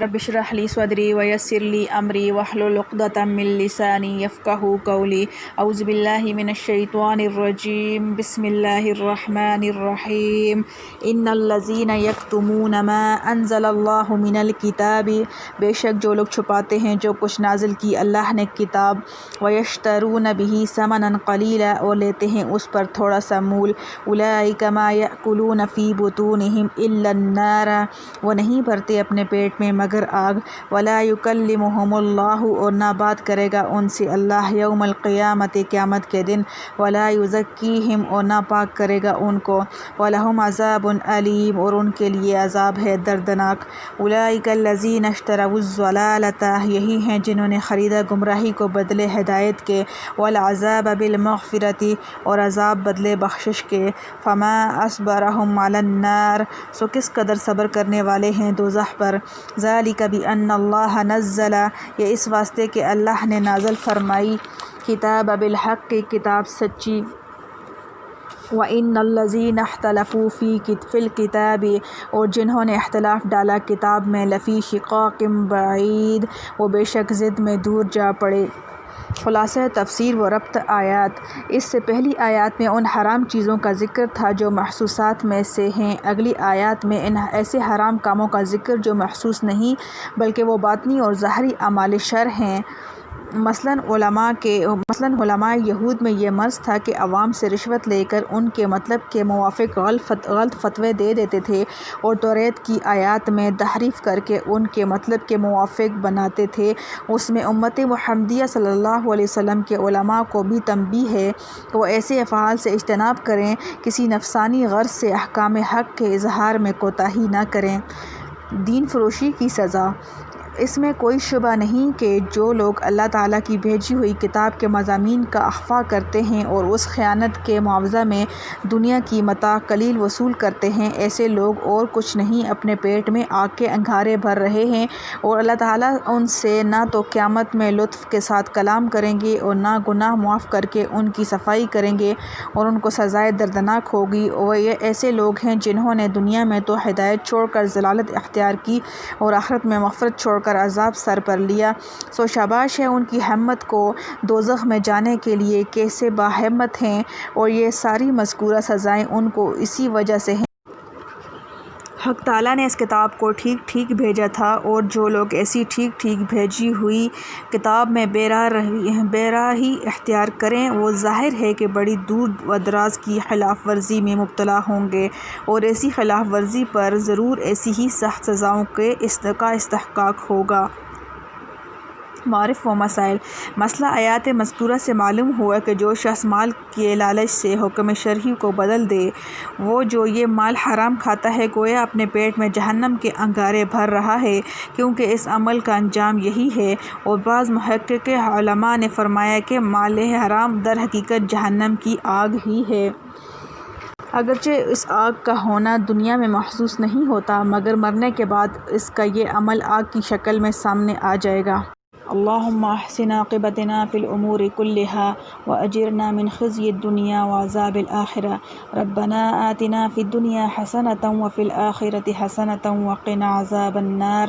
رب اشرح لی صدری ویسر لی امری واحلل عقدۃ من لسانی یفقہوا قولی اعوذ باللہ من الشیطان الرجیم بسم اللہ الرحمن الرحیم ان الذین یکتمون ما انزل اللہ من الکتاب، بے شک جو لوگ چھپاتے ہیں جو کچھ نازل کی اللہ نے کتاب، ویشترون بہ ثمنا قلیلا، اور لیتے ہیں اس پر تھوڑا سا مول، اولئک ما یأکلون فی بطونہم الا النار، وہ نہیں بھرتے اپنے پیٹ میں مگر آگ، ولا یکلمہم اللہ، اور نہ بات کرے گا ان سے اللہ یوم القیامت قیامت کے دن، ولا یزکیہم، اور نہ پاک کرے گا ان کو، ولہم عذاب علیم، اور ان کے لیے عذاب ہے دردناک۔ اولئک الذین اشتروا الضلالۃ، یہی ہیں جنہوں نے خریدا گمراہی کو بدلے ہدایت کے، والعذاب بالمغفرۃ، اور عذاب بدلے بخشش کے، فما اصبرہم علی النار، سو کس قدر صبر کرنے والے ہیں دوزخ پر، ذالک بان اللہ نزل، یہ اس واسطے کہ اللہ نے نازل فرمائی، کتاب بالحق، کتاب سچی، وَإِنَّ الَّذِينَ اخْتَلَفُوا فِي الْكِتَابِ، اور جنہوں نے اختلاف ڈالا کتاب میں، لفی شقاق بعید، وہ بے شک ضد میں دور جا پڑے۔ خلاصہ تفسیر و ربط آیات۔ اس سے پہلی آیات میں ان حرام چیزوں کا ذکر تھا جو محسوسات میں سے ہیں، اگلی آیات میں ان ایسے حرام کاموں کا ذکر جو محسوس نہیں بلکہ وہ باطنی اور ظاہری اعمال شر ہیں۔ مثلاً علماء یہود میں یہ مرض تھا کہ عوام سے رشوت لے کر ان کے مطلب کے موافق غلط فتوے دے دیتے تھے، اور توریت کی آیات میں تحریف کر کے ان کے مطلب کے موافق بناتے تھے۔ اس میں امت محمدیہ صلی اللہ علیہ وسلم کے علماء کو بھی تنبیہ ہے کہ وہ ایسے افعال سے اجتناب کریں، کسی نفسانی غرض سے احکام حق کے اظہار میں کوتاہی نہ کریں۔ دین فروشی کی سزا۔ اس میں کوئی شبہ نہیں کہ جو لوگ اللہ تعالیٰ کی بھیجی ہوئی کتاب کے مضامین کا اخفا کرتے ہیں اور اس خیانت کے معاوضہ میں دنیا کی متاع قلیل وصول کرتے ہیں، ایسے لوگ اور کچھ نہیں اپنے پیٹ میں آگ کے انگارے بھر رہے ہیں، اور اللہ تعالیٰ ان سے نہ تو قیامت میں لطف کے ساتھ کلام کریں گے اور نہ گناہ معاف کر کے ان کی صفائی کریں گے، اور ان کو سزائے دردناک ہوگی۔ اور یہ ایسے لوگ ہیں جنہوں نے دنیا میں تو ہدایت چھوڑ کر ضلالت اختیار کی اور آخرت میں مغفرت چھوڑ کر عذاب سر پر لیا، سو شاباش ہے ان کی ہمت کو دوزخ میں جانے کے لیے، کیسے باہمت ہیں، اور یہ ساری مذکورہ سزائیں ان کو اسی وجہ سے ہیں۔ حق تعالیٰ نے اس کتاب کو ٹھیک ٹھیک بھیجا تھا، اور جو لوگ ایسی ٹھیک ٹھیک بھیجی ہوئی کتاب میں بے راہی اختیار کریں، وہ ظاہر ہے کہ بڑی دور و دراز کی خلاف ورزی میں مبتلا ہوں گے، اور ایسی خلاف ورزی پر ضرور ایسی ہی سخت سزاؤں کا استحقاق ہوگا۔ معارف و مسائل۔ مسئلہ آیات مذکورہ سے معلوم ہوا کہ جو شخص مال کے لالچ سے حکم شرعی کو بدل دے، وہ جو یہ مال حرام کھاتا ہے گویا اپنے پیٹ میں جہنم کے انگارے بھر رہا ہے، کیونکہ اس عمل کا انجام یہی ہے۔ اور بعض محقق علماء نے فرمایا کہ مال حرام در حقیقت جہنم کی آگ ہی ہے۔ اگرچہ اس آگ کا ہونا دنیا میں محسوس نہیں ہوتا، مگر مرنے کے بعد اس کا یہ عمل آگ کی شکل میں سامنے آ جائے گا۔ اللہم احسن عاقبتنا فی الامور کلہا واجرنا من خزی الدنیا وعذاب الآخرہ، ربنا آتنا فی الدنیا حسنۃ وفی الآخرۃ حسنۃ وقنا عذاب النار۔